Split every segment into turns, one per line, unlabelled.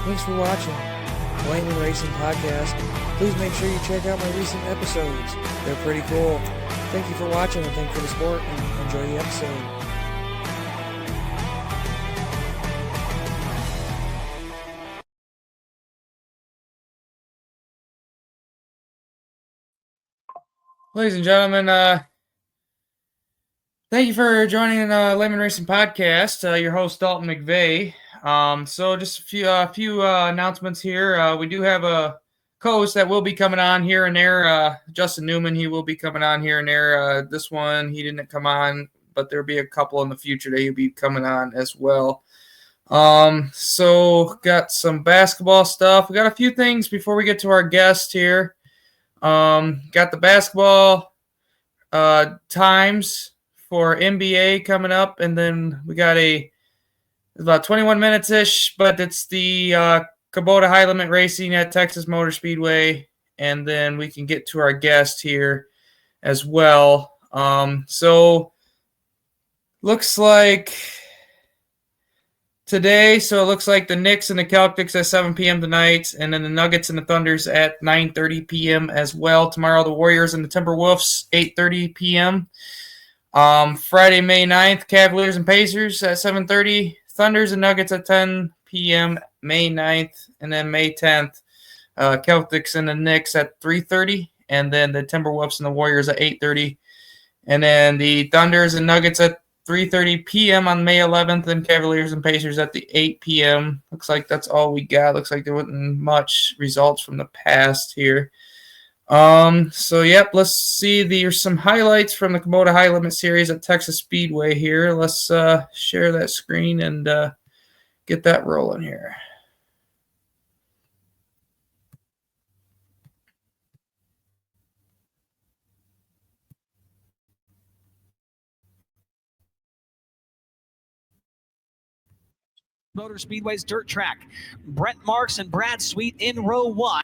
Thanks for watching Layman Racing Podcast. Please make sure you check out my recent episodes. They're pretty cool. Thank you for watching and thank you for the support and enjoy the episode. Ladies and gentlemen, thank you for joining Layman Racing Podcast. Your host Dalton McVeigh. So just a few announcements here. We do have a co-host that will be coming on here and there. Justin Newman, he will be coming on here and there. This one he didn't come on, but there'll be a couple in the future that he'll be coming on as well. So got some basketball stuff. We got a few things before we get to our guest here. Got the basketball times for NBA coming up, and then we got about 21 minutes ish, but it's the Kubota High Limit Racing at Texas Motor Speedway, and then we can get to our guest here as well. So looks like today, so it looks like the Knicks and the Celtics at 7 p.m. tonight, and then the Nuggets and the Thunders at 9:30 p.m. as well. Tomorrow, the Warriors and the Timberwolves, 8:30 p.m. Friday, May 9th, Cavaliers and Pacers at 7:30. Thunders and Nuggets at 10 p.m. May 9th, and then May 10th, Celtics and the Knicks at 3:30, and then the Timberwolves and the Warriors at 8:30, and then the Thunders and Nuggets at 3:30 p.m. on May 11th, and Cavaliers and Pacers at the 8 p.m. Looks like that's all we got. Looks like there wasn't much results from the past here. So yep, let's see. There's some highlights from the Kubota High Limit Series at Texas Speedway here. Let's share that screen and get that rolling here.
Motor Speedway's dirt track. Brent Marks and Brad Sweet in row 1.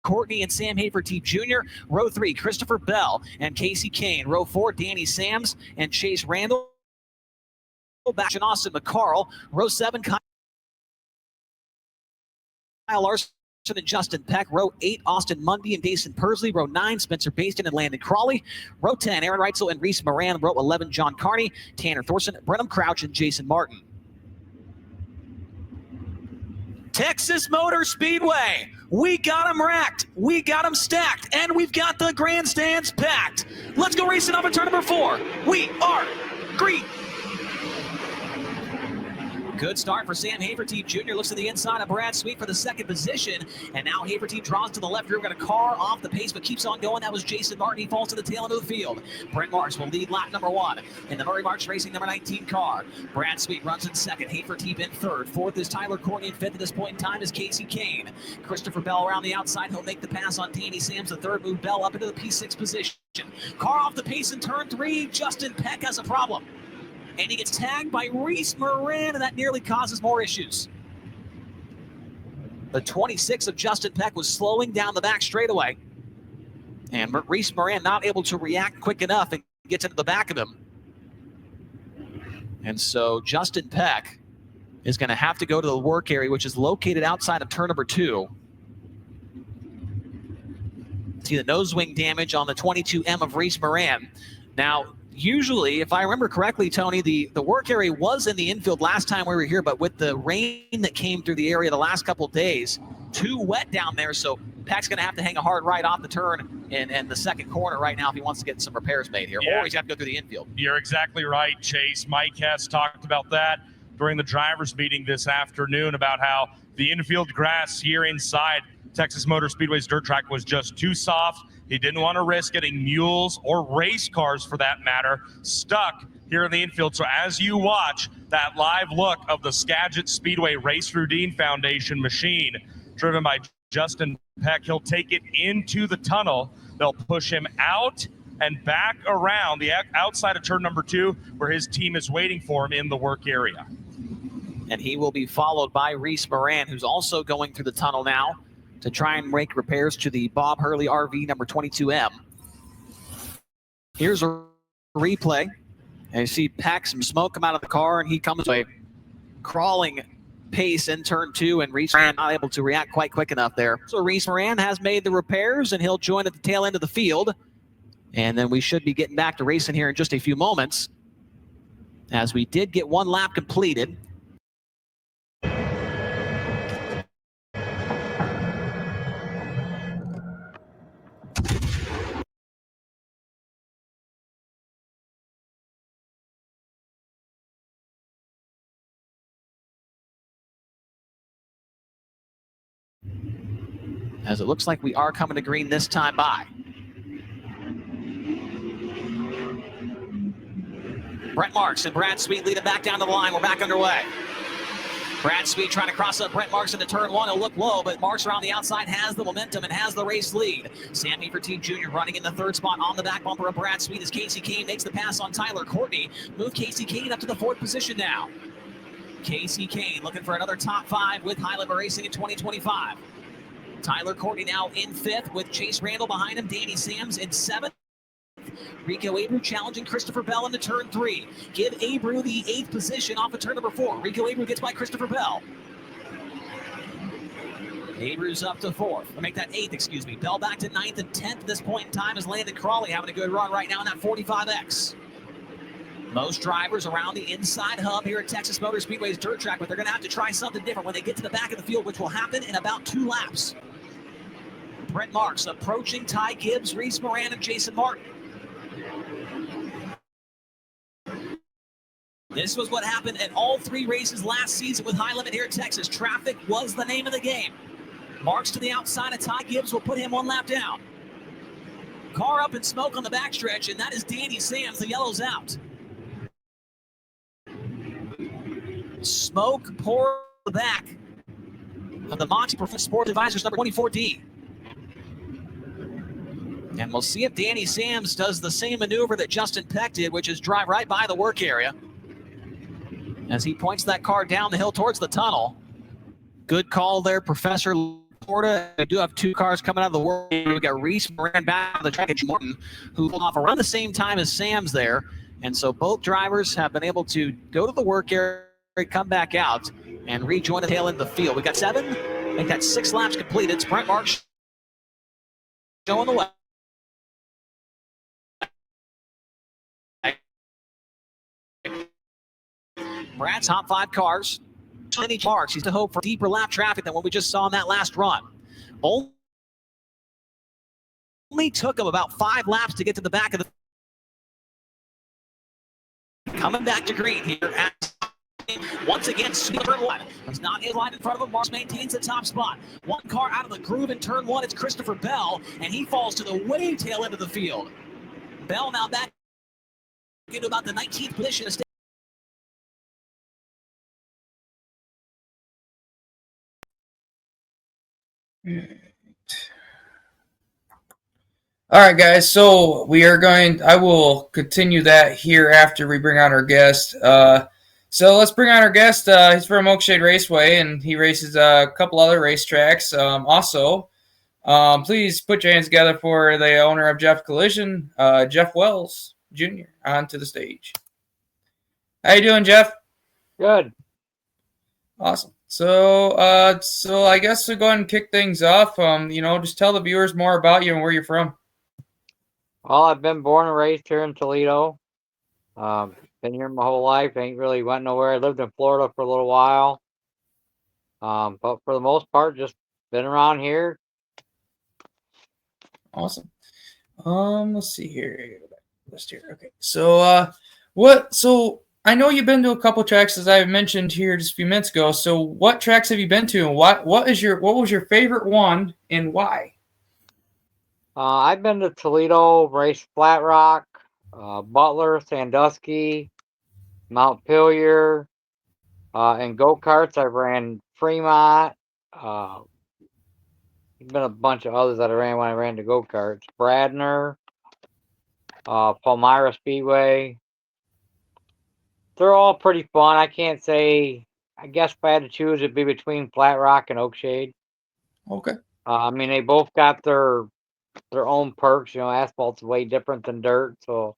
Courtney and Sam Hafertepe Jr. Row 3, Christopher Bell and Casey Kane. Row 4, Danny Sams and Chase Randall. Back in Austin McCarl. Row 7, Kyle Larson and Justin Peck. Row 8, Austin Mundy and Jason Persley. Row 9, Spencer Baston and Landon Crawley. Row 10, Aaron Reitzel and Reese Moran. Row 11, John Carney, Tanner Thorson, Brenham Crouch, and Jason Martin. Texas Motor Speedway. We got them racked, we got them stacked, and we've got the grandstands packed. Let's go racing up in turn number 4. We are green. Good start for Sam Hafertepe Jr. Looks to the inside of Brad Sweet for the second position. And now Hafertepe draws to the left here. We've got a car off the pace, but keeps on going. That was Jason Martin. He falls to the tail end of the field. Brent Marks will lead lap number 1 in the Murray Marks Racing number 19 car. Brad Sweet runs in second. Hafertepe in third. Fourth is Tyler Courtney. And fifth at this point in time is Casey Kane. Christopher Bell around the outside. He'll make the pass on Danny Sams. The third move Bell up into the P6 position. Car off the pace in turn 3. Justin Peck has a problem. And he gets tagged by Reese Moran, and that nearly causes more issues. The 26 of Justin Peck was slowing down the back straightaway. And Reese Moran not able to react quick enough and gets into the back of him. And so Justin Peck is going to have to go to the work area, which is located outside of turn number 2. See the nose wing damage on the 22M of Reese Moran. Now, usually, if I remember correctly, Tony, the work area was in the infield last time we were here, but with the rain that came through the area the last couple of days, too wet down there, so Peck's going to have to hang a hard right off the turn in the second corner right now if he wants to get some repairs made here, or he's got to go through the infield.
You're exactly right, Chase. Mike has talked about that during the drivers' meeting this afternoon about how the infield grass here inside Texas Motor Speedway's dirt track was just too soft. He didn't want to risk getting mules or race cars, for that matter, stuck here in the infield. So as you watch that live look of the Skagit Speedway Race Rudine Foundation machine driven by Justin Peck, he'll take it into the tunnel. They'll push him out and back around the outside of turn number 2 where his team is waiting for him in the work area.
And he will be followed by Reese Moran, who's also going through the tunnel now to try and make repairs to the Bob Hurley RV number 22M. Here's a replay. And you see Peck, some smoke come out of the car, and he comes away crawling pace in turn 2, and Reese Moran not able to react quite quick enough there. So Reese Moran has made the repairs, and he'll join at the tail end of the field. And then we should be getting back to racing here in just a few moments, as we did get one lap completed. As it looks like we are coming to green this time by. Brent Marks and Brad Sweet lead it back down to the line. We're back underway. Brad Sweet trying to cross up Brent Marks into turn 1. He'll look low, but Marks around the outside has the momentum and has the race lead. Sam Hafertein Jr. running in the third spot on the back bumper of Brad Sweet as Casey Kane makes the pass on Tyler Courtney. Move Casey Kane up to the 4th position now. Casey Kane looking for another top 5 with High Limit Racing in 2025. Tyler Courtney now in 5th with Chase Randall behind him. Danny Sams in 7th. Rico Abreu challenging Christopher Bell into turn 3. Give Abreu the 8th position off of turn number 4. Rico Abreu gets by Christopher Bell. Abreu's up to 4th. I'll make that 8th, excuse me. Bell back to 9th and 10th at this point in time as Landon Crawley having a good run right now in that 45X. Most drivers around the inside hub here at Texas Motor Speedway's dirt track, but they're going to have to try something different when they get to the back of the field, which will happen in about 2 laps. Brent Marks approaching Ty Gibbs, Reese Moran, and Jason Martin. This was what happened at all 3 races last season with High Limit here at Texas. Traffic was the name of the game. Marks to the outside of Ty Gibbs will put him 1 lap down. Car up in smoke on the backstretch, and that is Danny Sams. The yellow's out. Smoke pour the back of the Monty Professional Sport Advisors number 24D. And we'll see if Danny Sams does the same maneuver that Justin Peck did, which is drive right by the work area as he points that car down the hill towards the tunnel. Good call there, Professor Laporta. We do have 2 cars coming out of the work area. We've got Reese Moran back on the track at Morton, who pulled off around the same time as Sams there. And so both drivers have been able to go to the work area, come back out, and rejoin the tail end of the field. We got 7, make that 6 laps completed. It's Brent Marks showing the way. Brad's top 5 cars. Any Marks, he's to hope for deeper lap traffic than what we just saw in that last run. Only took him about 5 laps to get to the back of the. Coming back to green here at once again, turn 1. It's not in line in front of him. Marks maintains the top spot. 1 car out of the groove in turn 1. It's Christopher Bell, and he falls to the way tail end of the field. Bell now back into about the 19th position.
All right, guys. So I will continue that here after we bring on our guest. So let's bring on our guest. He's from Oakshade Raceway, and he races a couple other racetracks. Also, please put your hands together for the owner of Jeff Collision, Jeff Wells Jr. onto the stage. How you doing, Jeff?
Good.
Awesome. So I guess we'll go ahead and kick things off. Just tell the viewers more about you and where you're from.
Well, I've been born and raised here in Toledo. Been here my whole life. Ain't really went nowhere. I lived in Florida for a little while. But for the most part, just been around here.
Awesome. Let's see here. List here. Okay. So I know you've been to a couple tracks, as I mentioned here just a few minutes ago. So what tracks have you been to, and what was your favorite one, and why?
I've been to Toledo, raced Flat Rock, Butler, Sandusky, Mount Pillier, and go-karts. I've ran Fremont. There's been a bunch of others that I ran when I ran the go-karts. Bradner, Palmyra Speedway. They're all pretty fun. I can't say. I guess if I had to choose, it'd be between Flat Rock and Oakshade.
Okay.
They both got their own perks. Asphalt's way different than dirt. So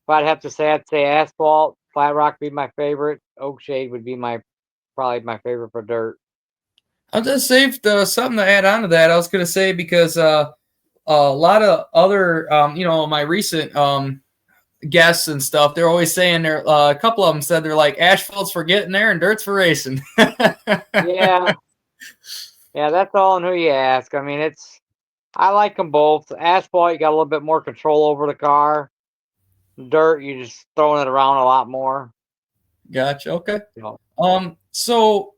if I'd have to say, I'd say asphalt. Flat Rock would be my favorite. Oakshade would be my probably my favorite for dirt.
I'll just save something to add on to that. I was going to say because a lot of other, my recent guests and stuff, they're always saying a couple of them said they're like asphalt's for getting there and dirt's for racing.
Yeah, yeah, that's all in who you ask. I mean, I like them both. Asphalt, you got a little bit more control over the car. Dirt, you just throwing it around a lot more.
Gotcha. Okay.
You know.
So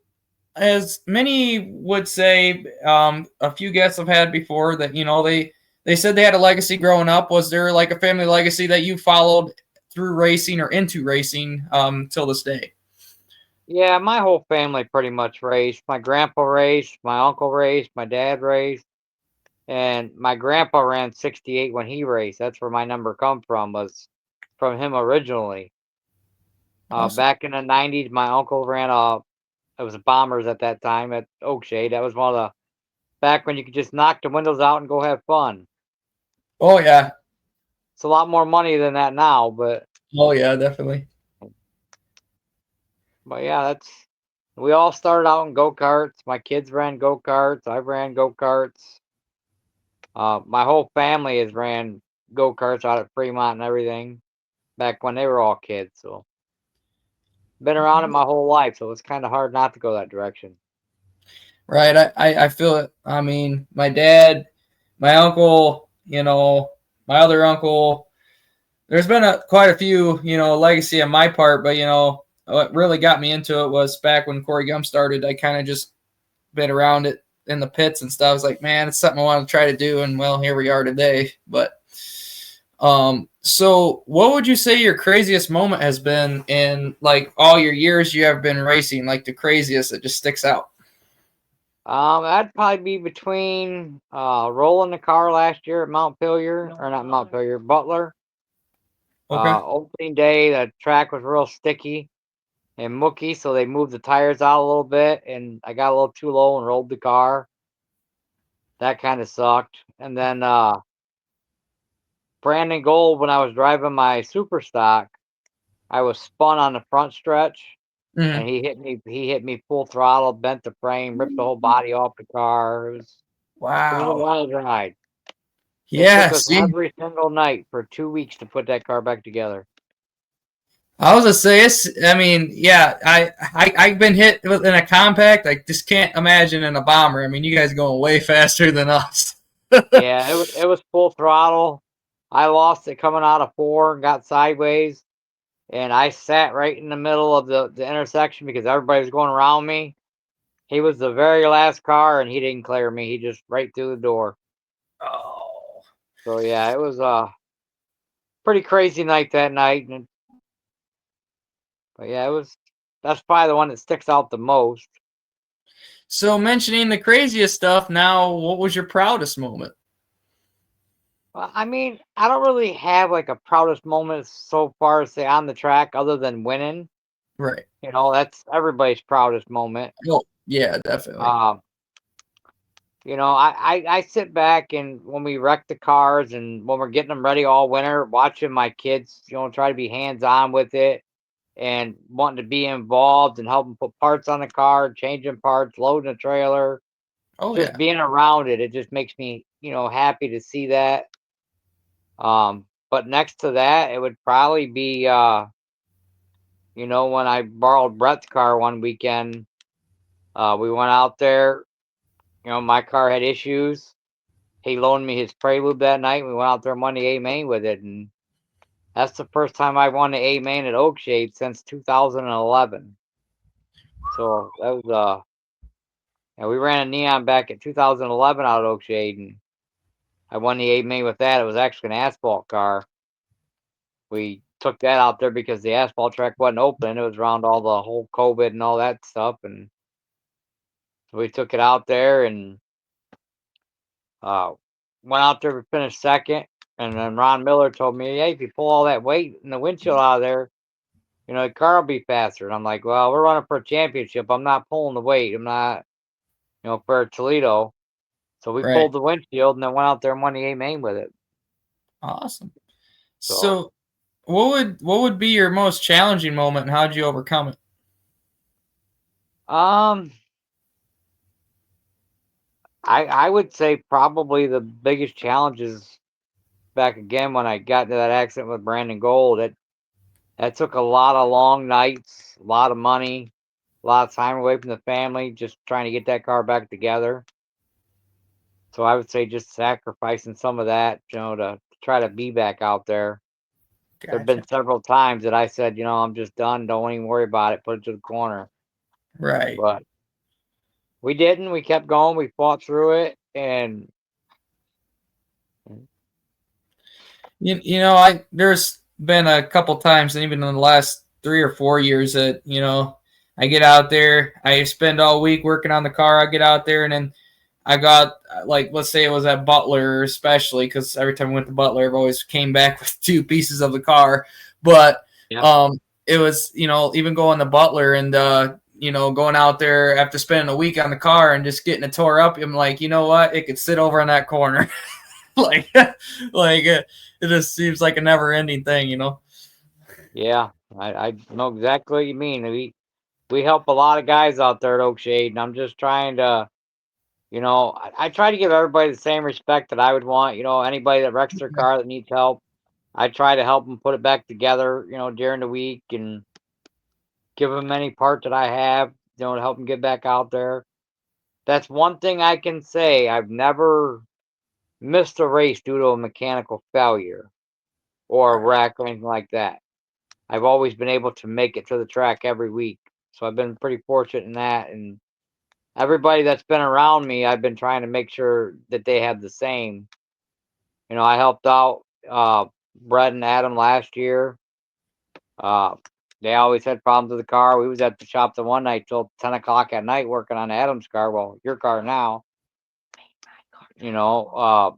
as many would say, a few guests I've had before that, they said they had a legacy growing up. Was there like a family legacy that you followed through racing or into racing till this day?
Yeah, my whole family pretty much raced. My grandpa raced, my uncle raced, my dad raced, and my grandpa ran 68 when he raced. That's where my number come from, was from him originally.
Awesome.
Back in the 90s, my uncle ran it was Bombers at that time at Oakshade. That was one of the, back when you could just knock the windows out and go have fun.
Oh yeah.
It's a lot more money than that now, but
Oh yeah, definitely.
yeah, we all started out in go-karts. My kids ran go-karts. I ran go-karts. My whole family has ran go-karts out at Fremont and everything back when they were all kids. So been around it my whole life, so it's kind of hard not to go that direction.
Right. I feel it. I mean, my dad, my uncle, my other uncle, there's been quite a few, legacy on my part, but, what really got me into it was back when Corey Gum started. I kind of just been around it in the pits and stuff. I was like, man, it's something I want to try to do. And well, here we are today. But, so what would you say your craziest moment has been in like all your years you have been racing, like the craziest that just sticks out?
That'd probably be between rolling the car last year at Mount Pillier, or not Mount Pillier, Butler.
Okay.
Opening day, the track was real sticky and mucky, so they moved the tires out a little bit, and I got a little too low and rolled the car. That kind of sucked. And then Brandon Gold, when I was driving my super stock, I was spun on the front stretch,
Mhm.
and he hit me. He hit me full throttle, bent the frame, ripped the whole body off the car. It was a
Wow.
wild ride. It
Yeah.
took us
See,
every single night for 2 weeks to put that car back together.
I was gonna say I mean, yeah, I've been hit in a compact. I just can't imagine in a bomber. I mean, you guys are going way faster than us.
Yeah, it was full throttle. I lost it coming out of 4 and got sideways, and I sat right in the middle of the intersection because everybody was going around me. He was the very last car, and he didn't clear me. He just right through the door.
Oh.
So yeah, it was a pretty crazy night that night. But yeah, that's probably the one that sticks out the most.
So mentioning the craziest stuff, now what was your proudest moment?
Well, I mean, I don't really have like a proudest moment so far as say on the track other than winning.
Right.
That's everybody's proudest moment.
Oh, yeah, definitely.
Um, I sit back and when we wreck the cars and when we're getting them ready all winter, watching my kids, try to be hands on with it and wanting to be involved and helping put parts on the car, changing parts, loading a trailer,
Oh
just
yeah.
being around it. It just makes me, happy to see that. But next to that, it would probably be, when I borrowed Brett's car one weekend, we went out there, my car had issues. He loaned me his Prelude that night. We went out there and won the A main with it, and that's the first time I won the A main at Oakshade since 2011. So that was we ran a Neon back in 2011 out of Oakshade, and I won the A main with that. It was actually an asphalt car. We took that out there because the asphalt track wasn't open. It was around all the whole COVID and all that stuff, and so we took it out there and went out there to finish second. And then Ron Miller told me, "Hey, if you pull all that weight in the windshield out of there, the car will be faster." And I'm like, "Well, we're running for a championship. I'm not pulling the weight. I'm not, for Toledo." So we
Right.
pulled the windshield and then went out there and won the A main with it.
Awesome.
So
So what would be your most challenging moment and how'd you overcome it?
I would say probably the biggest challenge is back again when I got into that accident with Brandon Gold. That took a lot of long nights, a lot of money, a lot of time away from the family, just trying to get that car back together. So I would say just sacrificing some of that, to try to be back out there. There have
Gotcha.
been several times that I said, I'm just done. Don't even worry about it. Put it to the corner.
Right.
But we didn't. We kept going. We fought through it, and
there's been a couple times, and even in the last 3 or 4 years, that I get out there, I spend all week working on the car. I get out there, and then I got, like, let's say it was at Butler, especially because every time I went to Butler, I've always came back with 2 pieces of the car. But
yeah.
it was, even going to Butler and going out there after spending a week on the car and just getting it tore up, I'm like, you know what? It could sit over in that corner. like it just seems like a never-ending thing,
Yeah, I know exactly what you mean. We help a lot of guys out there at Oakshade, and I'm just trying to, I try to give everybody the same respect that I would want. Anybody that wrecks their car that needs help, I try to help them put it back together, during the week, and give them any part that I have, to help them get back out there. That's one thing I can say. I've never missed a race due to a mechanical failure or a wreck or anything like that. I've always been able to make it to the track every week. So I've been pretty fortunate in that. And everybody that's been around me, I've been trying to make sure that they have the same. I helped out Brett and Adam last year. They always had problems with the car. We was at the shop the one night till 10 o'clock at night working on Adam's car. Well, your car now. You know, uh,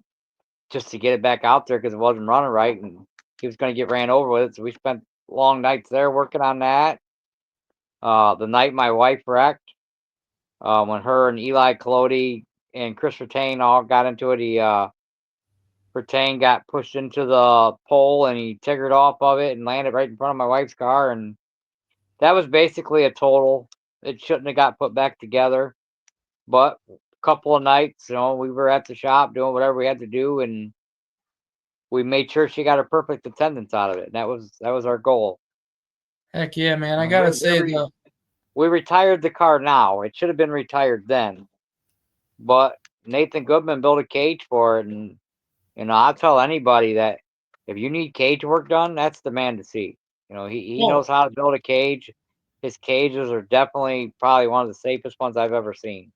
just to get it back out there because it wasn't running right, and he was going to get ran over with it. So we spent long nights there working on that. The night my wife wrecked, when her and Eli Colodi and Chris Retain all got into it, Retain got pushed into the pole and he tiggered off of it and landed right in front of my wife's car, and that was basically a total. It shouldn't have got put back together, but a couple of nights, we were at the shop doing whatever we had to do, and we made sure she got a perfect attendance out of it. And that was our goal.
Heck yeah, man. I
We,
gotta
we,
say,
re-
though.
we retired the car now. It should have been retired then, but Nathan Goodman built a cage for it, and I'll tell anybody that if you need cage work done, that's the man to see. He knows
Well,
how to build a cage. His cages are definitely probably one of the safest ones I've ever seen.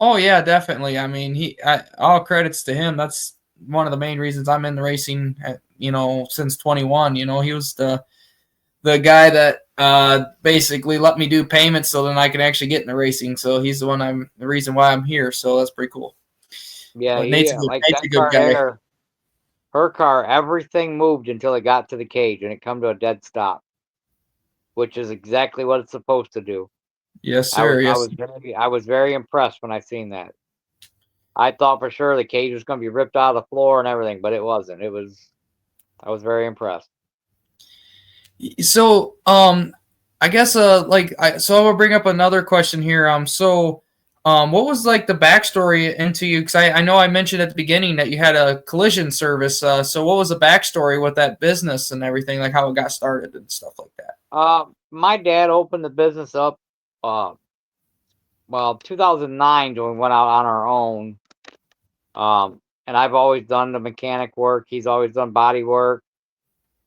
oh yeah, definitely. I mean, all credits to him. That's one of the main reasons I'm in the racing, since 21. He was the guy that basically let me do payments so then I can actually get in the racing. So he's the reason why I'm here. So that's pretty cool.
Yeah,
But
he like
Nate's a
that
good
car
guy.
there. Her car, everything moved until it got to the cage and it come to a dead stop, which is exactly what it's supposed to do.
Yes,
I was
sir.
I
Yes.
was very I was very impressed when I seen that. I thought for sure the cage was going to be ripped out of the floor and everything, but it wasn't. I was very impressed.
So, I guess, so I will bring up another question here. What was like the backstory into you? Because I know I mentioned at the beginning that you had a collision service. So what was the backstory with that business and everything, like how it got started and stuff like that?
My dad opened the business up, uh, 2009 when we went out on our own. And I've always done the mechanic work. He's always done body work.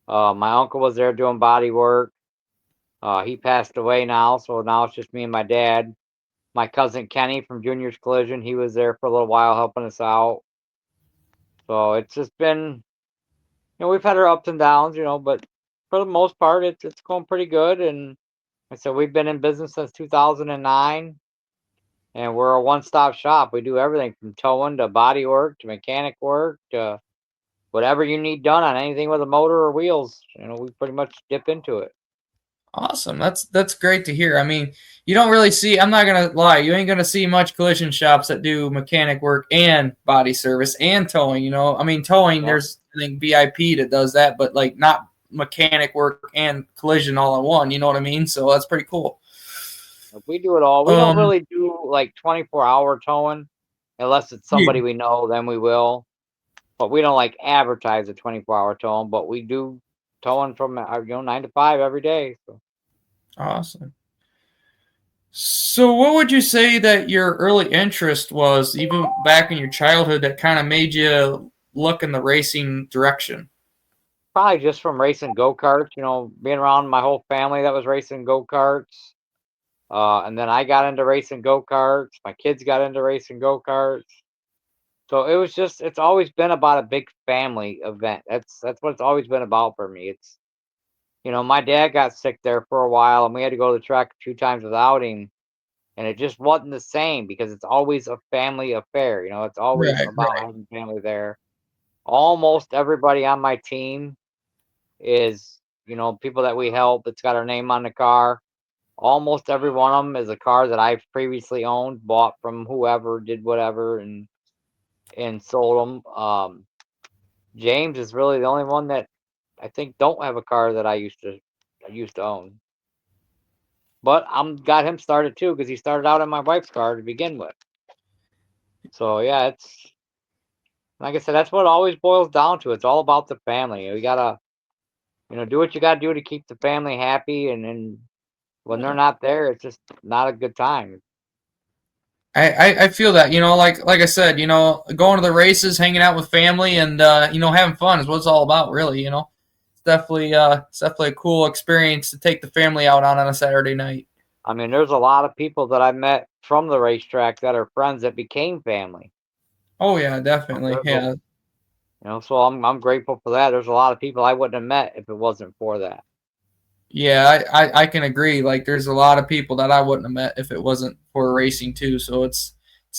My uncle was there doing body work. He passed away now, so now it's just me and my dad. My cousin Kenny from Junior's Collision, he was there for a little while helping us out. So it's just been, we've had our ups and downs, but for the most part, it's going pretty good. And like I said, we've been in business since 2009, and we're a one-stop shop. We do everything from towing to body work to mechanic work to whatever you need done on anything with a motor or wheels. We pretty much dip into it.
Awesome. That's great to hear. I mean, you don't really see, I'm not gonna lie, you ain't gonna see much collision shops that do mechanic work and body service and towing, I mean, towing,
Yeah.
there's, I think, VIP that does that, but like not mechanic work and collision all in one, you know what I mean? So that's pretty cool.
We do it all. We don't
Um,
really do like 24-hour towing unless it's
yeah.
somebody we know, then we will. But we don't like advertise a 24-hour towing, but we do towing from 9 to 5 every day. So
Awesome. So, what would you say that your early interest was, even back in your childhood, that kind of made you look in the racing direction?
probably just from racing go-karts, being around my whole family that was racing go-karts. And then I got into racing go-karts. My kids got into racing go-karts. So it's always been about a big family event. That's what it's always been about for me. My dad got sick there for a while and we had to go to the track a few times without him. And it just wasn't the same because it's always a family affair. It's always
Right,
about
right.
having family there. Almost everybody on my team is, people that we help. It's got our name on the car. Almost every one of them is a car that I've previously owned, bought from whoever, did whatever, and sold them. James is really the only one that I think don't have a car that I used to own. But I'm got him started too because he started out in my wife's car to begin with. So yeah, it's like I said, that's what it always boils down to. It's all about the family. You gotta, do what you gotta do to keep the family happy, and then when they're not there, it's just not a good time.
I feel that, like I said, going to the races, hanging out with family, and having fun is what it's all about, really. It's definitely a cool experience to take the family out on a Saturday night.
I mean, there's a lot of people that I met from the racetrack that are friends that became family.
Oh yeah, definitely.
There's a,
Yeah,
so I'm grateful for that. There's a lot of people I wouldn't have met if it wasn't for that.
yeah, I can agree. Like, there's a lot of people that I wouldn't have met if it wasn't for racing too. So it's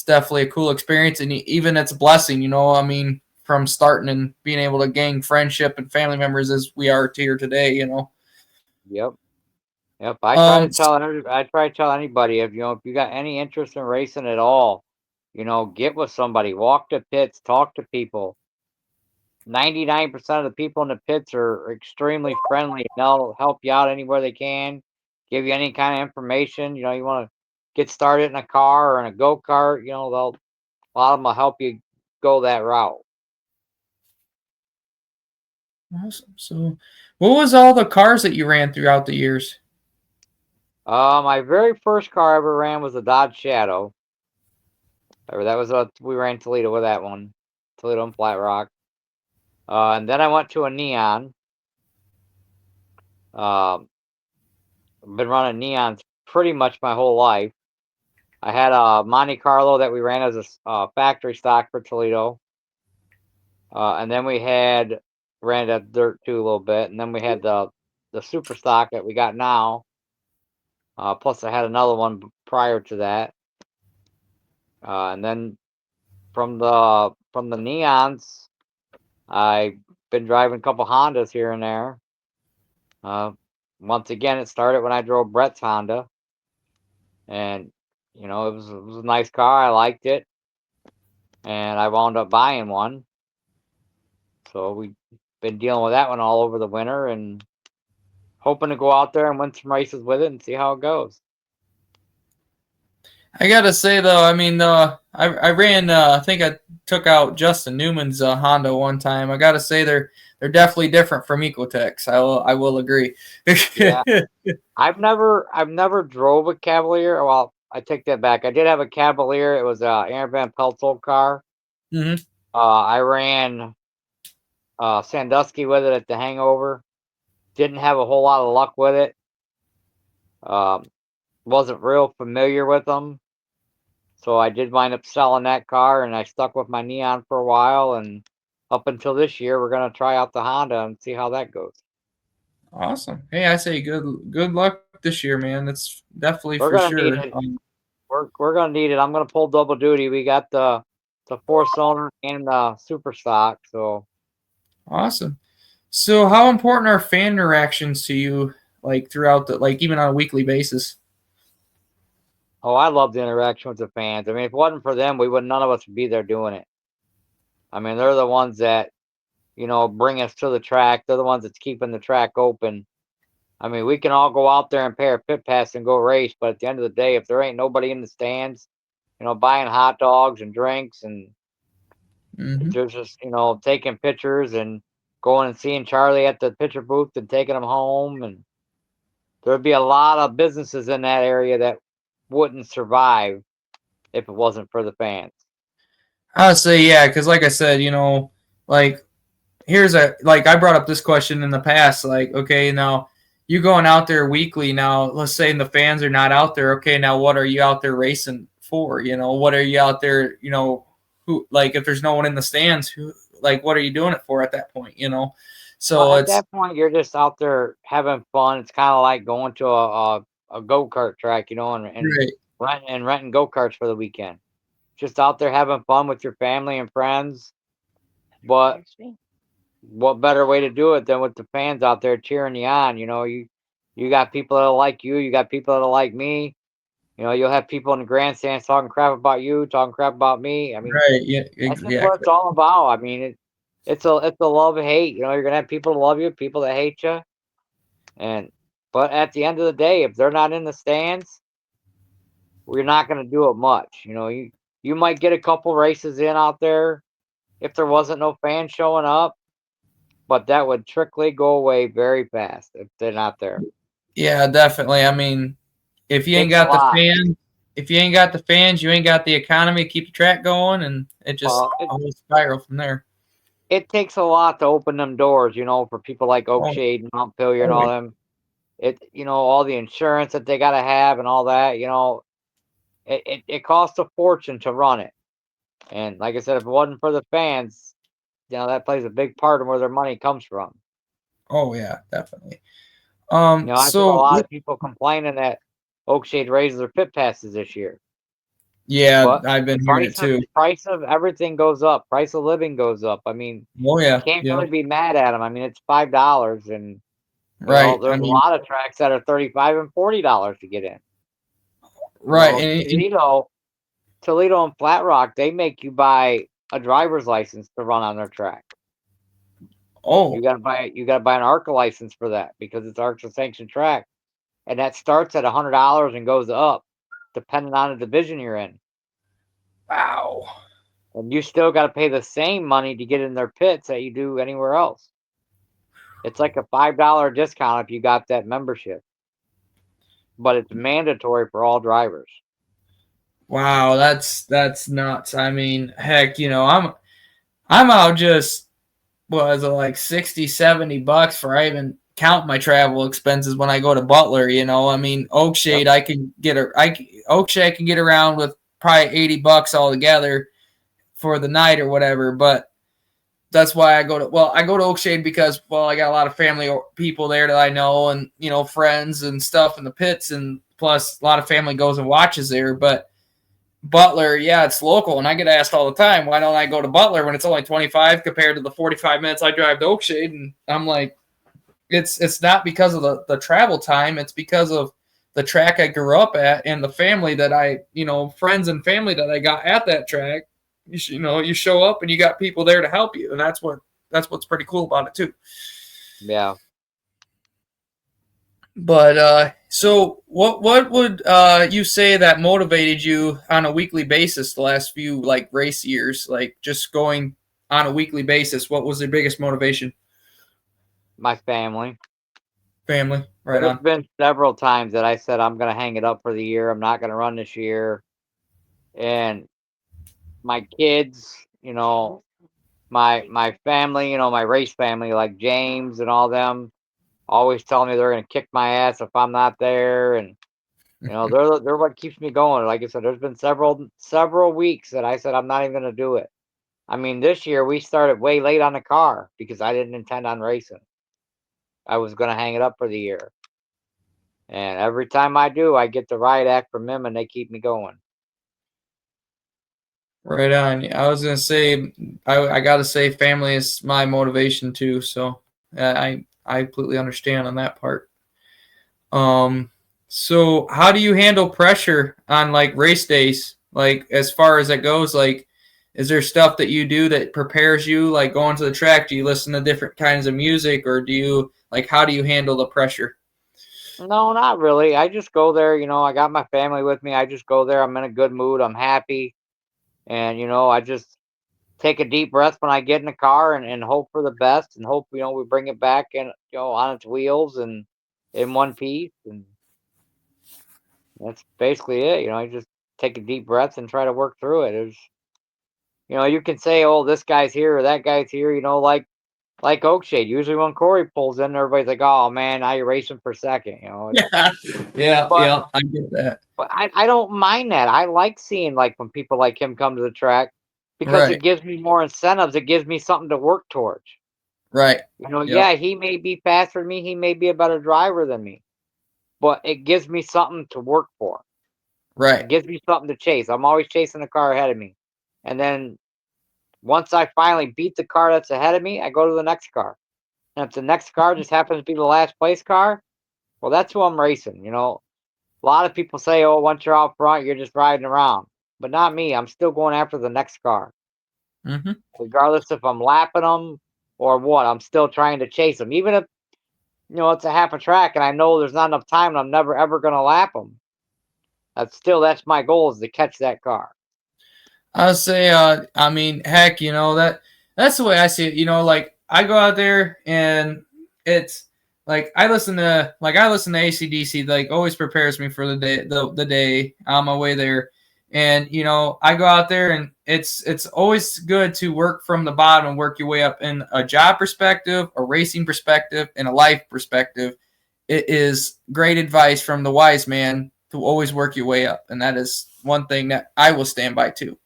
definitely a cool experience, and even it's a blessing. I mean, from starting and being able to gain friendship and family members as we are here today.
Yep. Yep.
Um,
I try to tell anybody if you got any interest in racing at all, get with somebody, walk the pits, talk to people. 99% of the people in the pits are extremely friendly. They'll help you out anywhere they can, give you any kind of information. You want to get started in a car or in a go-kart, a lot of them will help you go that route.
awesome. So, what was all the cars that you ran throughout the years?
My very first car I ever ran was a Dodge Shadow. Or that was we ran Toledo with that one, Toledo and Flat Rock. And then I went to a Neon. Um, been running Neons pretty much my whole life. I had a Monte Carlo that we ran as a factory stock for Toledo. And then we ran that dirt too a little bit. And then we had the super stock that we got now. Plus I had another one prior to that. And then from the Neons, I've been driving a couple Hondas here and there. Uh, Once again, it started when I drove Brett's Honda, and it was a nice car. I liked it, and I wound up buying one. So we've been dealing with that one all over the winter, and hoping to go out there and win some races with it and see how it goes.
I gotta say though, I mean, I ran. I think I took out Justin Newman's Honda one time. I gotta say they're definitely different from Ecotechs. I will agree.
Yeah, I've never drove a Cavalier. Well, I take that back. I did have a Cavalier. It was a Aaron Van Pelt's old car.
Hmm.
I ran Sandusky with it at the Hangover. Didn't have a whole lot of luck with it. Um, wasn't real familiar with them, so I did wind up selling that car, and I stuck with my Neon for a while. And up until this year, we're gonna try out the Honda and see how that goes.
Awesome. Hey, I say good luck this year, man. That's definitely
We're
for
gonna need
sure.
it. We're gonna need it. I'm gonna pull double duty. We got the four cylinder and the super stock. So
Awesome. So, how important are fan interactions to you, like throughout the, like even on a weekly basis?
I love the interaction with the fans. I mean, if it wasn't for them, we would none of us would be there doing it. I mean, they're the ones that bring us to the track. They're the ones that's keeping the track open. I mean, we can all go out there and pay our pit pass and go race, but at the end of the day, if there ain't nobody in the stands, buying hot dogs and drinks, and
Hmm.
there's just, taking pictures and going and seeing Charlie at the picture booth and taking him home, and there'd be a lot of businesses in that area that wouldn't survive if it wasn't for the fans.
Honestly, yeah, because like I said, like I brought up this question in the past, like, okay, now you going out there weekly. Now, let's say the fans are not out there. Okay, now what are you out there racing for? What are you out there? Who, like, if there's no one in the stands, who, like, what are you doing it for at that point? So
Well, at
it's
that point, you're just out there having fun. It's kind of like going to a go-kart track, and
right.
renting go-karts for the weekend. Just out there having fun with your family and friends. But what better way to do it than with the fans out there cheering you on? You got people that'll like you. You got people that'll like me. You'll have people in the grandstands talking crap about you, talking crap about me. I mean,
Right. Yeah.
that's just what it's
Exactly.
all about. I mean, it's a love hate. You're gonna have people that love you, people that hate you, but at the end of the day, if they're not in the stands, we're not gonna do it much. You might get a couple races in out there if there wasn't no fans showing up, but that would trickly go away very fast if they're not there.
Yeah, definitely. I mean, if you ain't
Takes a
got the
lot.
fans, you ain't got the economy to keep the track going, and it just
Well,
always spiral from there.
it takes a lot to open them doors, for people like
Oh,
Oakshade and Montpelier and
oh,
all them. All the insurance that they gotta have and all that, it costs a fortune to run it. And like I said, if it wasn't for the fans, that plays a big part of where their money comes from.
oh yeah, definitely.
I've heard a
So
lot of people complaining that Oakshade raises their pit passes this year,
yeah,
but
I've been hearing it too.
price of everything goes up. Price of living goes up. I mean,
Oh
you
yeah,
can't
yeah,
really be mad at them. I mean, it's $5, and
right. I
there's a
mean,
lot of tracks that are $35 and $40 to get in.
right, and
Toledo and Flat Rock, they make you buy a driver's license to run on their track. You
oh
gotta buy an ARCA license for that because it's ARCA sanctioned track, and that starts at $100 and goes up depending on the division you're in.
wow,
And you still got to pay the same money to get in their pits that you do anywhere else. It's like a $5 discount if you got that membership, but it's mandatory for all drivers.
wow, that's nuts. I mean, heck, I'm out just was it like 60, $70 for I even count my travel expenses when I go to Butler. I mean,
Yep.
Oakshade, Oakshade I can get around with probably $80 altogether for the night or whatever. But that's why I go to Oakshade because, well, I got a lot of family people there that I know, and friends and stuff in the pits, and plus a lot of family goes and watches there. But Butler, yeah, it's local, and I get asked all the time, why don't I go to Butler when it's only 25 compared to the 45 minutes I drive to Oakshade? And I'm like, it's not because of the travel time, it's because of the track I grew up at and the family that friends and family that I got at that track. You show up and you got people there to help you, and that's what's pretty cool about it too.
Yeah.
But so what would you say that motivated you on a weekly basis the last few like race years, like just going on a weekly basis? What was the biggest motivation?
My family.
Family, right
There's
on.
been several times that I said I'm going to hang it up for the year. I'm not going to run this year. And my kids, my family, my race family, like James and all them, always telling me they're going to kick my ass if I'm not there. And they're what keeps me going. Like I said, there's been several weeks that I said I'm not even going to do it. I mean, this year we started way late on the car because I didn't intend on racing. I was going to hang it up for the year. And every time I do, I get the riot act from them, and they keep me going.
Right on. I was gonna say, I gotta say, family is my motivation too. So I completely understand on that part. Um, so how do you handle pressure on like race days? Like as far as that goes, like is there stuff that you do that prepares you, like going to the track? Do you listen to different kinds of music, or do you like how do you handle the pressure?
No, not really. I just go there, I got my family with me. I just go there. I'm in a good mood. I'm happy. And, I just take a deep breath when I get in the car and hope for the best and hope, we bring it back and, on its wheels and in one piece. And that's basically it. I just take a deep breath and try to work through it. You can say, oh, this guy's here or that guy's here, like Oakshade. Usually when Corey pulls in, everybody's like, oh man, now you're racing for second,
Yeah, yeah,
But
yeah. I get that.
But I don't mind that. I like seeing like when people like him come to the track because it
Right,
gives me more incentives. It gives me something to work towards.
right.
Yeah,
Yep.
he may be faster than me, he may be a better driver than me, but it gives me something to work for. It
Right.
gives me something to chase. I'm always chasing the car ahead of me. And then once I finally beat the car that's ahead of me, I go to the next car. And if the next car just happens to be the last place car, well, that's who I'm racing. A lot of people say, oh, once you're out front, you're just riding around. But not me. I'm still going after the next car.
Hmm.
Regardless if I'm lapping them or what, I'm still trying to chase them. Even if, it's a half a track and I know there's not enough time and I'm never ever going to lap them. That's my goal is to catch that car.
I would say, I mean, heck, that's the way I see it. Like I go out there and it's like I listen to ACDC, like always prepares me for the day, the day on my way there. And I go out there and it's always good to work from the bottom and work your way up in a job perspective, a racing perspective, and a life perspective. It is great advice from the wise man to always work your way up, and that is one thing that I will stand by too,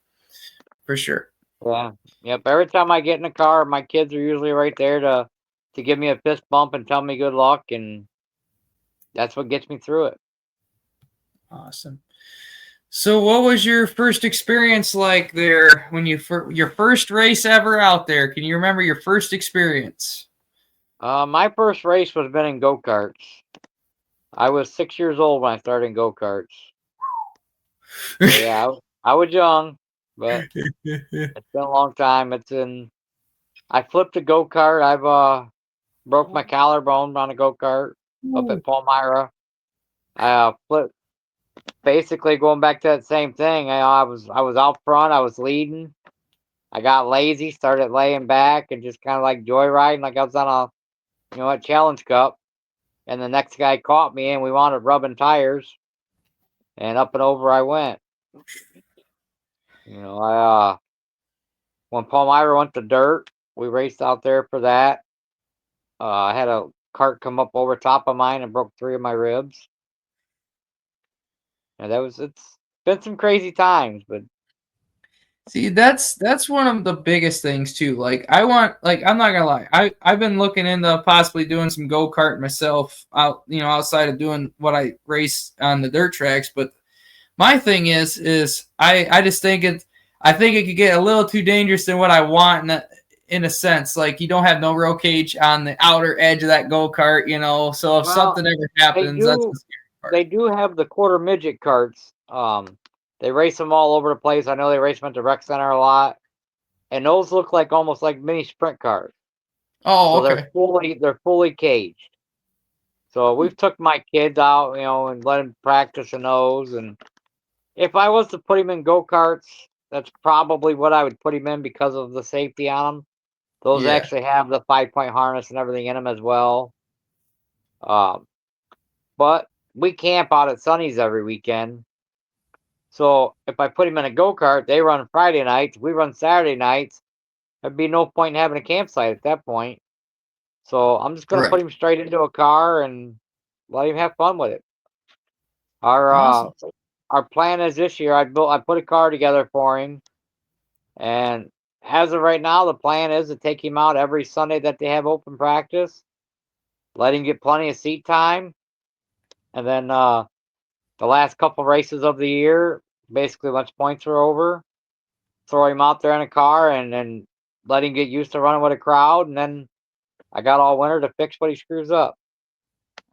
for sure.
Yeah. Yep. Every time I get in a car, my kids are usually right there to give me a fist bump and tell me good luck, and that's what gets me through it.
Awesome. So, what was your first experience like there when your first race ever out there? Can you remember your first experience?
My first race was been in go-karts. I was 6 years old when I started in go-karts. So yeah, I was young, but it's been a long time. I flipped a go-kart. I've broke my collarbone on a go-kart up at Palmyra. I flipped basically going back to that same thing. I was out front, I was leading. I got lazy, started laying back and just kind of like joyriding like I was on a Challenge Cup. And the next guy caught me and we wound up rubbing tires and up and over I went. I when Palmyra went to dirt, we raced out there for that. I had a cart come up over top of mine and broke 3 of my ribs. And it's been some crazy times, but
See, that's one of the biggest things too. Like I'm not gonna lie, I've been looking into possibly doing some go kart myself outside of doing what I race on the dirt tracks. But my thing is I just think I think it could get a little too dangerous than what I want in a sense. Like you don't have no roll cage on the outer edge of that go kart, So if
well,
something ever
they
happens, that's
do
the scary part.
they do have the quarter midget carts. They race them all over the place. I know they race them at the rec center a lot, and those look like almost like mini sprint cars.
Oh,
So
okay.
they're fully caged. So we've took my kids out, and let them practice in those. And if I was to put him in go karts, that's probably what I would put him in because of the safety on them. Those
Yeah.
actually have the 5-point harness and everything in them as well. Um, but we camp out at Sunny's every weekend. So if I put him in a go kart, they run Friday nights, we run Saturday nights. There'd be no point in having a campsite at that point. So I'm just gonna put
Right.
him straight into a car and let him have fun with it. Our
Awesome.
our plan is this year. I put a car together for him, and as of right now, the plan is to take him out every Sunday that they have open practice, let him get plenty of seat time, and then the last couple races of the year, basically once points are over, throw him out there in a car and then let him get used to running with a crowd, and then I got all winter to fix what he screws up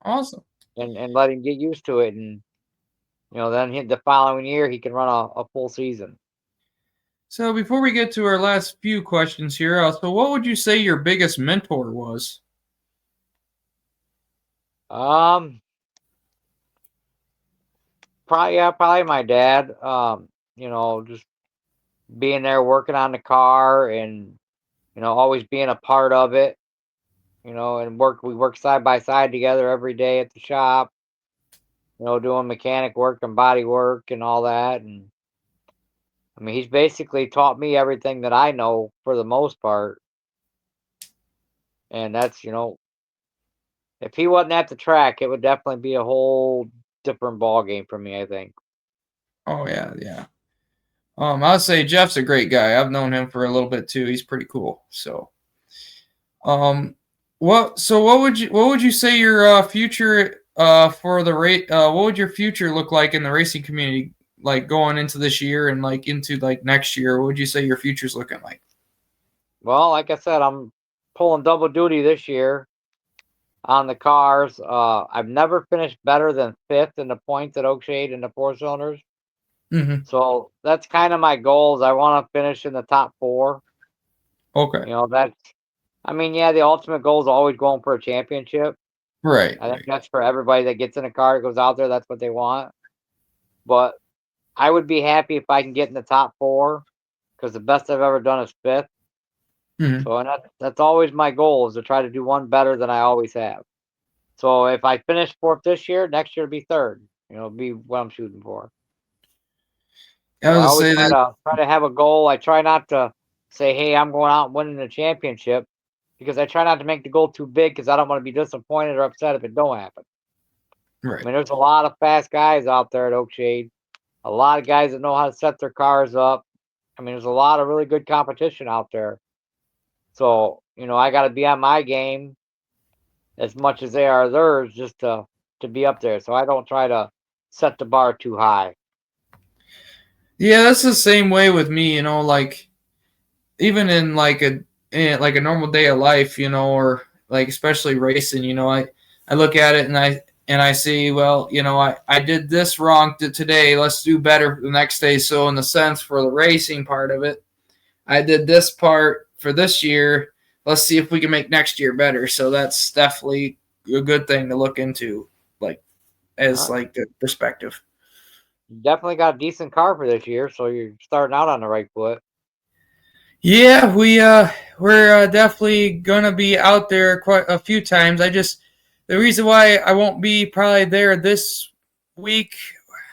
Awesome.
and let him get used to it, and then the following year he can run a full season.
So before we get to our last few questions here, so what would you say your biggest mentor was?
Um, Probably my dad. Just being there, working on the car, and always being a part of it. And we work side by side together every day at the shop. Doing mechanic work and body work and all that. And I mean, he's basically taught me everything that I know for the most part. And that's, if he wasn't at the track, it would definitely be a whole different ball game for me, I think.
Oh yeah, yeah. I would say Jeff's a great guy. I've known him for a little bit too. He's pretty cool. So, what would you say your future for the rate? What would your future look like in the racing community, like going into this year and like into like next year? What would you say your future's looking like?
Well, like I said, I'm pulling double duty this year on the cars. I've never finished better than fifth in the points at Oakshade in the four cylinders.
Mm-hmm.
So that's kind of my goals. I want to finish in the top four.
Okay.
The ultimate goal is always going for a championship.
Right.
I think that's for everybody that gets in a car that goes out there. That's what they want. But I would be happy if I can get in the top four because the best I've ever done is fifth.
Mm-hmm.
So, and that's always my goal is to try to do one better than I always have. So if I finish fourth this year, next year will be third. Be what I'm shooting for.
I
I
was
always
say that.
try to have a goal. I try not to say, "Hey, I'm going out and winning the championship," because I try not to make the goal too big because I don't want to be disappointed or upset if it don't happen.
Right.
I mean, there's a lot of fast guys out there at Oakshade, a lot of guys that know how to set their cars up. I mean, there's a lot of really good competition out there. So, I got to be on my game as much as they are theirs just to be up there. So I don't try to set the bar too high.
Yeah, that's the same way with me. Like even in like a normal day of life, or like especially racing. I look at it and I see, well, I did this wrong today. Let's do better the next day. So in the sense for the racing part of it, I did this part for this year. Let's see if we can make next year better. So that's definitely a good thing to look into, like as like the perspective.
You definitely got a decent car for this year, so you're starting out on the right foot.
Yeah, we're definitely gonna be out there quite a few times. The reason why I won't be probably there this week,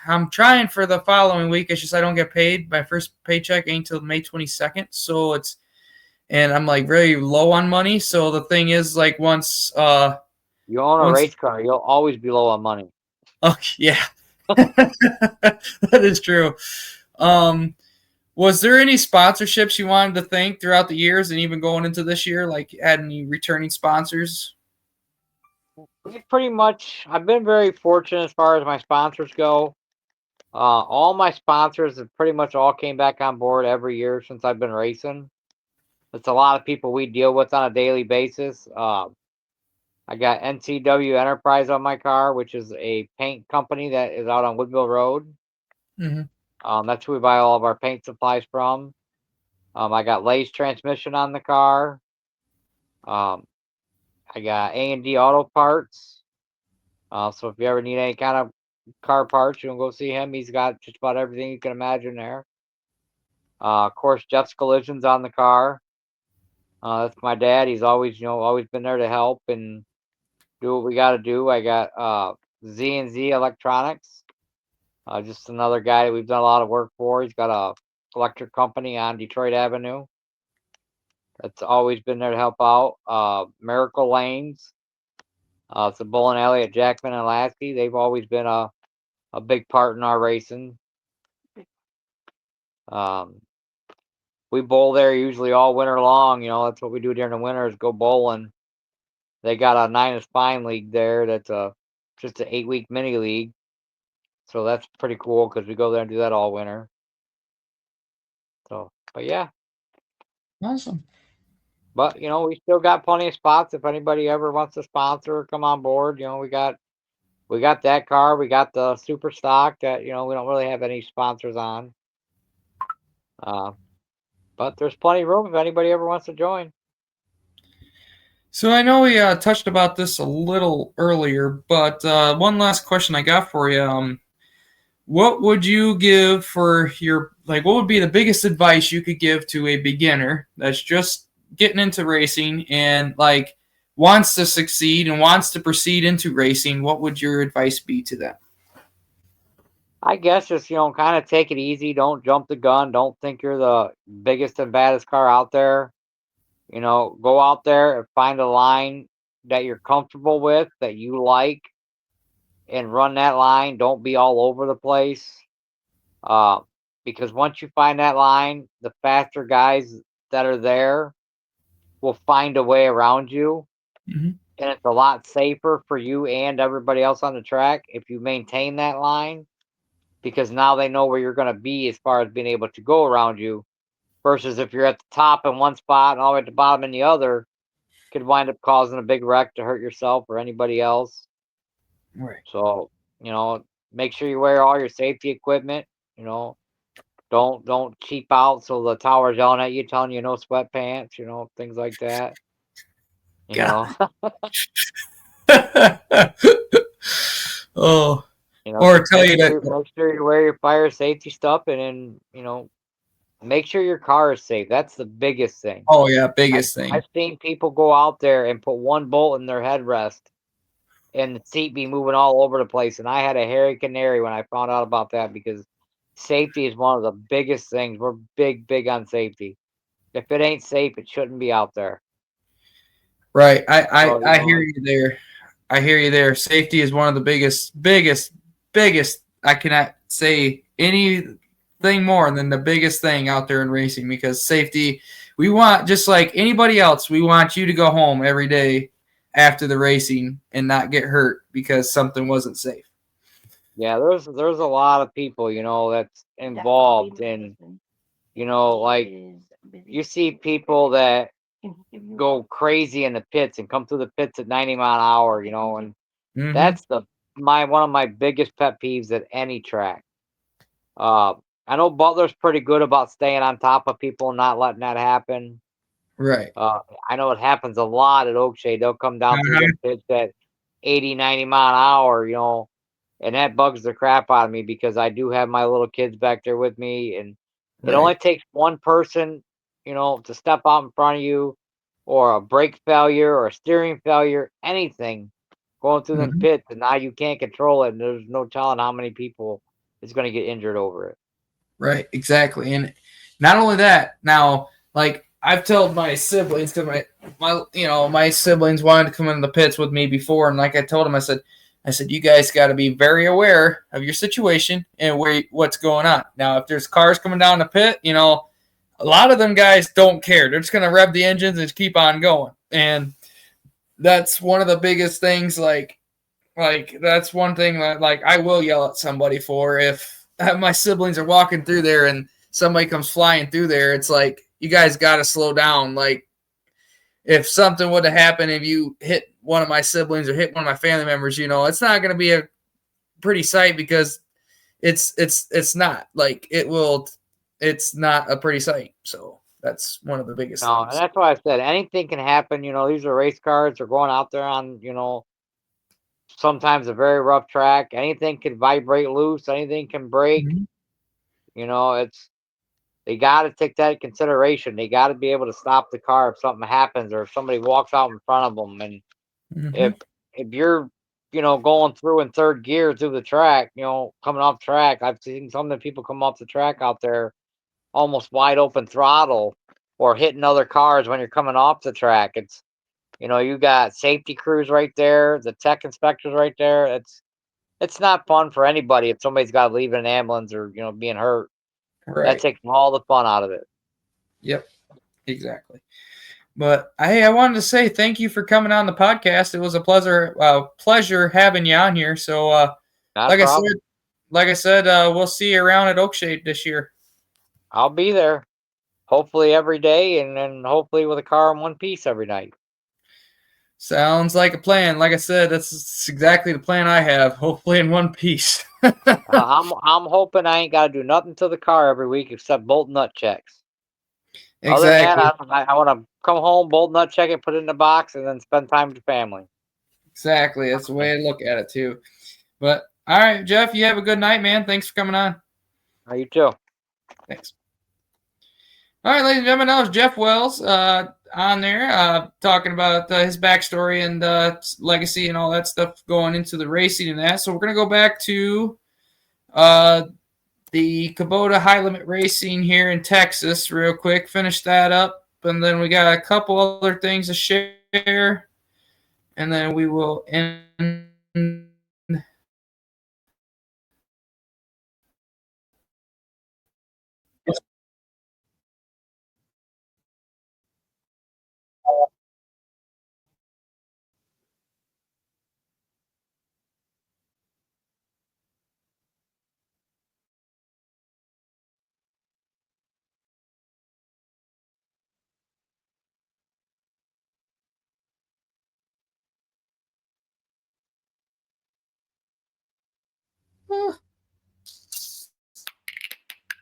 I'm trying for the following week. It's just I don't get paid. My first paycheck ain't till May 22nd, and I'm like very low on money. So the thing is, like once
You own a race car, you'll always be low on money.
oh yeah, that is true. Was there any sponsorships you wanted to thank throughout the years and even going into this year? Like, had any returning sponsors?
Pretty much, I've been very fortunate as far as my sponsors go. All my sponsors have pretty much all came back on board every year since I've been racing. It's a lot of people we deal with on a daily basis. I got NCW Enterprise on my car, which is a paint company that is out on Woodville Road.
Mm-hmm.
That's who we buy all of our paint supplies from. I got Lay's transmission on the car. I got A&D Auto Parts. So if you ever need any kind of car parts, you can go see him. He's got just about everything you can imagine there. Of course, Jeff's Collisions on the car. That's my dad. He's always, always been there to help and do what we got to do. I got Z&Z Electronics. Just another guy that we've done a lot of work for. He's got a electric company on Detroit Avenue. That's always been there to help out. Miracle Lanes. It's a bowling alley at Jackman and Lasky. They've always been a big part in our racing. We bowl there usually all winter long. That's what we do during the winter is go bowling. They got a 9 is Fine league there. That's just an 8-week mini league. So that's pretty cool because we go there and do that all winter. So, but yeah.
Awesome.
But we still got plenty of spots if anybody ever wants to sponsor or come on board. We got that car. We got the super stock that we don't really have any sponsors on. But there's plenty of room if anybody ever wants to join.
So I know we touched about this a little earlier, but one last question I got for you. what would you give for your, like, what would be the biggest advice you could give to a beginner that's just getting into racing and like wants to succeed and wants to proceed into racing? What would your advice be to them?
I guess just, kind of take it easy. Don't jump the gun. Don't think you're the biggest and baddest car out there. Go out there and find a line that you're comfortable with, that you like, and run that line. Don't be all over the place. Because once you find that line, the faster guys that are there will find a way around you.
Mm-hmm.
And it's a lot safer for you and everybody else on the track if you maintain that line, because now they know where you're going to be as far as being able to go around you, versus if you're at the top in one spot and all the way at the bottom in the other, could wind up causing a big wreck to hurt yourself or anybody else.
Right.
So, make sure you wear all your safety equipment. Don't cheap out so the tower's yelling at you, telling you no sweatpants, things like that.
Oh, or tell you that.
Make sure you wear your fire safety stuff, and then, make sure your car is safe. That's the biggest thing.
Oh yeah, biggest thing.
I've seen people go out there and put one bolt in their headrest and the seat be moving all over the place. And I had a hairy canary when I found out about that, because safety is one of the biggest things. We're big on safety. If it ain't safe, it shouldn't be out there.
Right. I hear you there. I hear you there. Safety is one of the biggest. I cannot say anything more than the biggest thing out there in racing, because safety, we want, just like anybody else, we want you to go home every day after the racing and not get hurt because something wasn't safe.
Yeah, there's a lot of people, that's involved in, like you see people that go crazy in the pits and come through the pits at 90 mile an hour, and that's one of my biggest pet peeves at any track. I know Butler's pretty good about staying on top of people and not letting that happen.
Right.
I know it happens a lot at Oakshade. They'll come down through the pits at 80, 90 mile an hour, and that bugs the crap out of me, because I do have my little kids back there with me, and it only takes one person, to step out in front of you, or a brake failure or a steering failure, anything going through them pits, and now you can't control it, and there's no telling how many people is going to get injured over it.
Right, exactly. And not only that, now, like, I've told my siblings, because my siblings wanted to come in the pits with me before, and like I told them, I said, you guys got to be very aware of your situation and what's going on. Now, if there's cars coming down the pit, a lot of them guys don't care. They're just going to rev the engines and keep on going. And that's one of the biggest things. Like that's one thing that, like, I will yell at somebody for if my siblings are walking through there and somebody comes flying through there. It's like, you guys got to slow down. Like, if something would have happened, if you hit one of my siblings or hit one of my family members, it's not going to be a pretty sight, because it's not like it will. It's not a pretty sight. So that's one of the biggest things.
And that's why I said anything can happen. These are race cars. They're going out there on, sometimes a very rough track. Anything can vibrate loose. Anything can break. They got to take that into consideration. They got to be able to stop the car if something happens, or if somebody walks out in front of them. And if you're, going through in third gear through the track, coming off track, I've seen some of the people come off the track out there almost wide open throttle, or hitting other cars when you're coming off the track. It's, you got safety crews right there, the tech inspectors right there. It's not fun for anybody if somebody's got to leave in an ambulance or, being hurt.
Right.
That takes all the fun out of it.
Yep, exactly. But hey, I wanted to say thank you for coming on the podcast. It was a pleasure having you on here. So, like I said, we'll see you around at Oakshade this year.
I'll be there, hopefully every day, and then hopefully with a car in one piece every night.
Sounds like a plan. Like I said, that's exactly the plan I have. Hopefully in one piece.
I'm hoping I ain't got to do nothing to the car every week except bolt nut checks.
Exactly.
Other than that, I want to come home, bolt nut check it, put it in the box, and then spend time with the family.
Exactly. That's the way I look at it too. But All right, Jeff, you have a good night, man. Thanks for coming on.
You too.
Thanks. All right, ladies and gentlemen, that was Jeff Wells on there talking about his backstory and legacy and all that stuff going into the racing and that. So we're going to go back to the Kubota High Limit Racing here in Texas real quick, finish that up, and then we got a couple other things to share, and then we will end.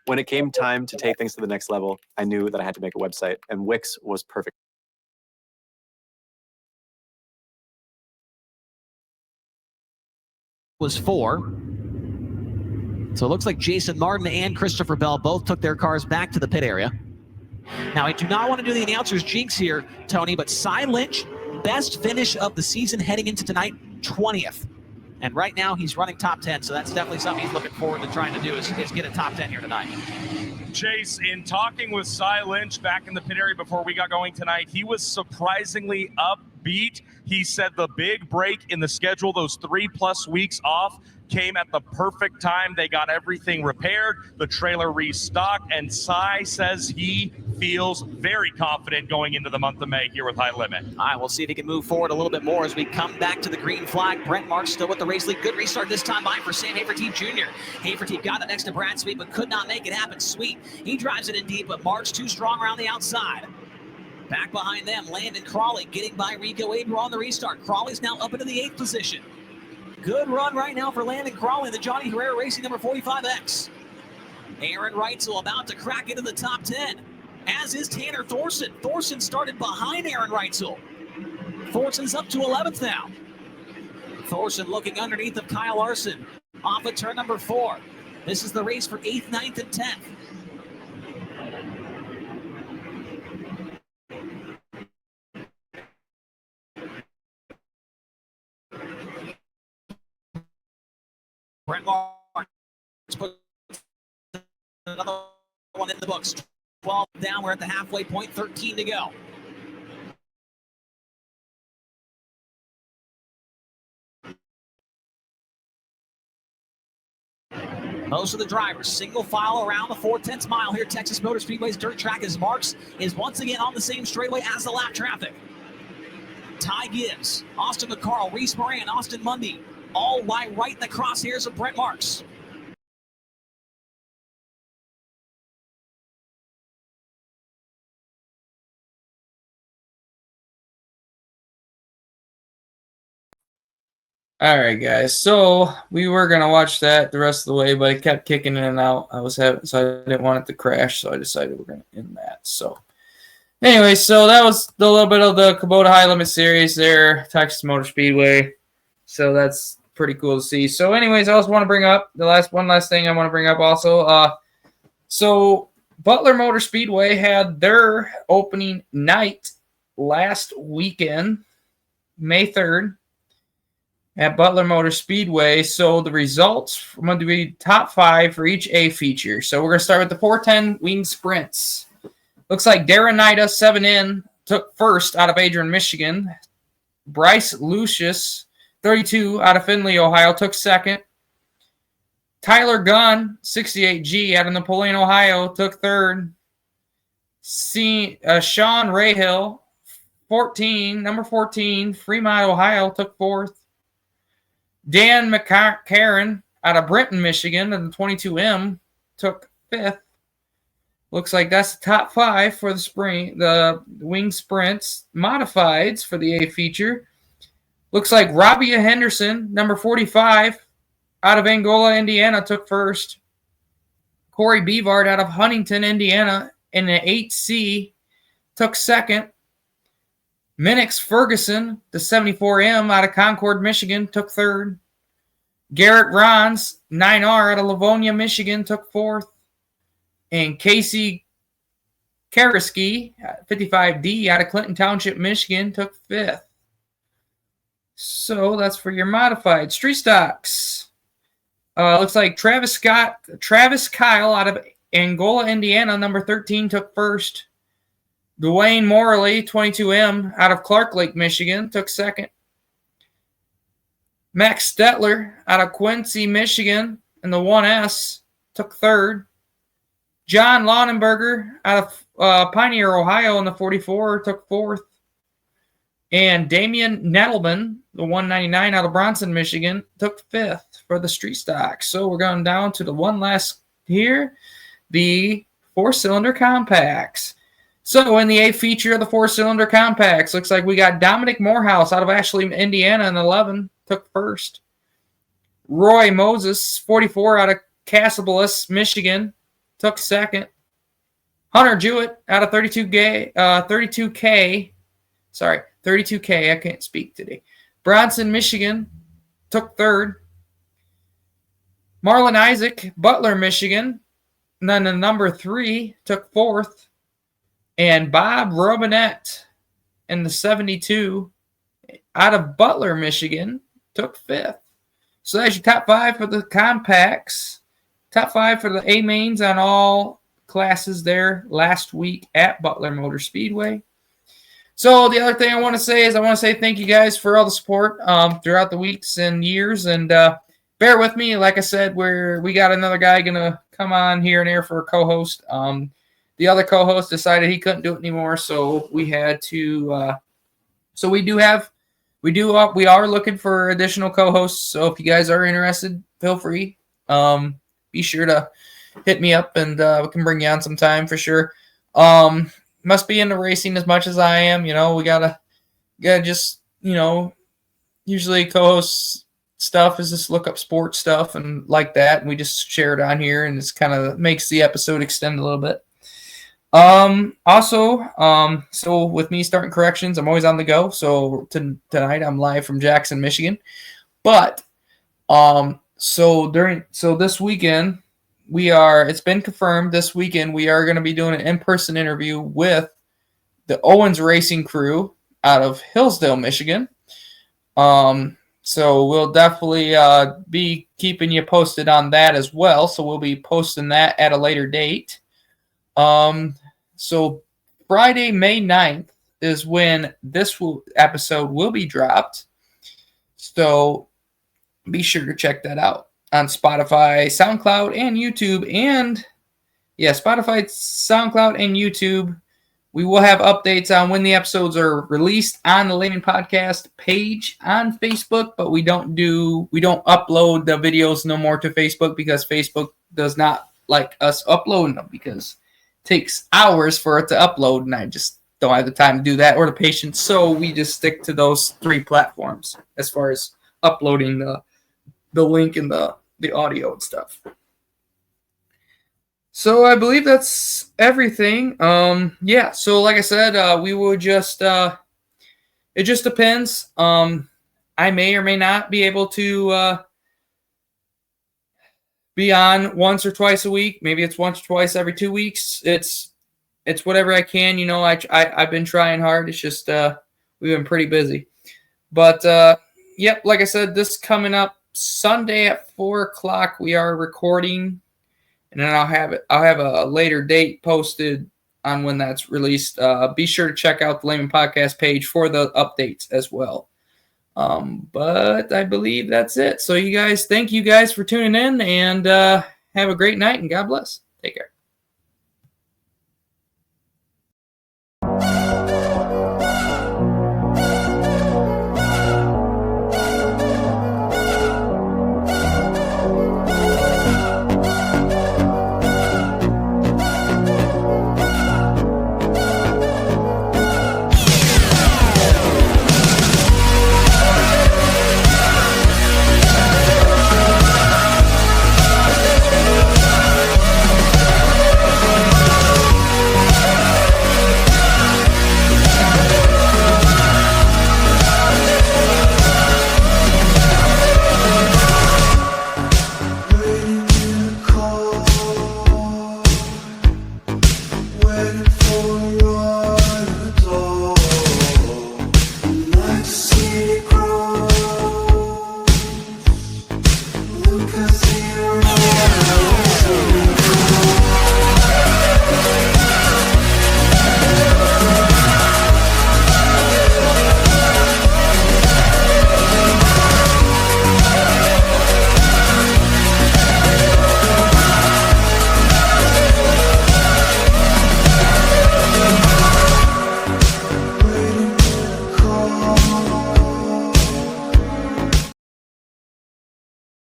When it came time to take things to the next level, I knew that I had to make a website, and Wix was perfect.
Was 4. So it looks like Jason Martin and Christopher Bell both took their cars back to the pit area. Now, I do not want to do the announcer's jinx here, Tony, but Cy Lynch, best finish of the season heading into tonight, 20th. And right now he's running top 10, so that's definitely something he's looking forward to trying to do is get a top 10 here tonight.
Chase, in talking with Cy Lynch back in the pit area before we got going tonight, he was surprisingly upbeat. He said the big break in the schedule, those 3+ weeks off, came at the perfect time. They got everything repaired, the trailer restocked, and Cy says he feels very confident going into the month of May here with High Limit.
All right, we'll see if he can move forward a little bit more as we come back to the green flag. Brent Marks still with the race lead. Good restart this time by for Sam Hafertepe Jr. Hafertepe got it next to Brad Sweet, but could not make it happen. Sweet, he drives it in deep, but Marks too strong around the outside. Back behind them, Landon Crawley getting by Rico Abreu on the restart. Crawley's now up into the 8th position. Good run right now for Landon Crawley, the Johnny Herrera Racing number 45X. Aaron Reitzel about to crack into the top 10, as is Tanner Thorson. Thorson started behind Aaron Reitzel. Thorson's up to 11th now. Thorson looking underneath of Kyle Larson off of turn number 4. This is the race for 8th, 9th, and 10th. Brent Marks puts another one in the books. 12 down, we're at the halfway point, 13 to go. Most of the drivers single file around the 4/10 mile here at Texas Motor Speedway's dirt track as Marks is once again on the same straightaway as the lap traffic. Ty Gibbs, Austin McCarl, Reese Moran, Austin Mundy, all lie right in the crosshairs of Brent Marks.
All right, guys. So we were gonna watch that the rest of the way, but it kept kicking in and out. So I didn't want it to crash, so I decided we're gonna end that. So anyway, so that was a little bit of the Kubota High Limit Series there, Texas Motor Speedway. So that's pretty cool to see. So anyways, I also want to bring up one last thing I want to bring up also. So Butler Motor Speedway had their opening night last weekend, May 3rd. At Butler Motor Speedway. So the results are going to be top 5 for each A feature. So we're going to start with the 410 wing sprints. Looks like Darren Nida, 7N, took first out of Adrian, Michigan. Bryce Lucius, 32, out of Findlay, Ohio, took second. Tyler Gunn, 68G, out of Napoleon, Ohio, took third. Sean Rahill, number 14, Fremont, Ohio, took fourth. Dan McCarron out of Brenton, Michigan, and the 22M took 5th. Looks like that's the top 5 for the wing sprints. Modifieds for the A feature. Looks like Rabia Henderson, number 45, out of Angola, Indiana, took first. Corey Bevard out of Huntington, Indiana, in the 8C, took second. Minix Ferguson, the 74M out of Concord, Michigan, took third. Garrett Rons, 9R out of Livonia, Michigan, took 4th. And Casey Kariski, 55D out of Clinton Township, Michigan, took 5th. So that's for your modified. Street stocks. Looks like Travis Kyle out of Angola, Indiana, number 13, took 1st. Dwayne Morley, 22M, out of Clark Lake, Michigan, took 2nd. Max Stetler out of Quincy, Michigan, in the 1S, took 3rd. John Launenberger out of Pioneer, Ohio, in the 44, took 4th. And Damian Nettleman, the 199 out of Bronson, Michigan, took 5th for the street stock. So we're going down to the one last here, the 4-cylinder compacts. So in the A feature of the 4-cylinder compacts, looks like we got Dominic Morehouse out of Ashley, Indiana, in 11, took 1st. Roy Moses, 44 out of Casablanca, Michigan, took 2nd. Hunter Jewett out of 32K, I can't speak today. Bronson, Michigan, took 3rd. Marlon Isaac, Butler, Michigan, and then the number 3, took 4th. And Bob Robinette in the 72 out of Butler, Michigan, took 5th. So that's your top 5 for the compacts. Top 5 for the A mains on all classes there last week at Butler Motor Speedway. So the other thing I want to say is thank you guys for all the support throughout the weeks and years. And bear with me. Like I said, we got another guy going to come on here and there for a co-host. The other co-host decided he couldn't do it anymore, so we had to. So we are looking for additional co-hosts. So if you guys are interested, feel free. Be sure to hit me up, and we can bring you on sometime for sure. Must be into racing as much as I am. You know, we gotta just, you know, usually co-host stuff is just look up sports stuff and like that, and we just share it on here, and it's kind of makes the episode extend a little bit. So with me starting corrections, I'm always on the go. So tonight I'm live from Jackson, Michigan. But so this weekend it's been confirmed this weekend we are going to be doing an in-person interview with the Owens Racing crew out of Hillsdale, Michigan. So we'll definitely be keeping you posted on that as well. So we'll be posting that at a later date. So Friday, May 9th is when this episode will be dropped. So be sure to check that out on Spotify, SoundCloud, and YouTube. And Spotify, SoundCloud, and YouTube. We will have updates on when the episodes are released on the Layman Podcast page on Facebook, but we don't upload the videos no more to Facebook because Facebook does not like us uploading them because takes hours for it to upload, and I just don't have the time to do that or the patience. So we just stick to those 3 platforms as far as uploading the link and the audio and stuff. So I believe that's everything. So like I said, we would just it just depends. I may or may not be able to be on once or twice a week. Maybe it's once or twice every 2 weeks. It's whatever I can. You know, I've been trying hard. It's just we've been pretty busy. But like I said, this coming up Sunday at 4:00 we are recording, and then I'll have a later date posted on when that's released. Be sure to check out the Layman Podcast page for the updates as well. But I believe that's it. So thank you guys for tuning in, and have a great night, and God bless. Take care.
you, 'cause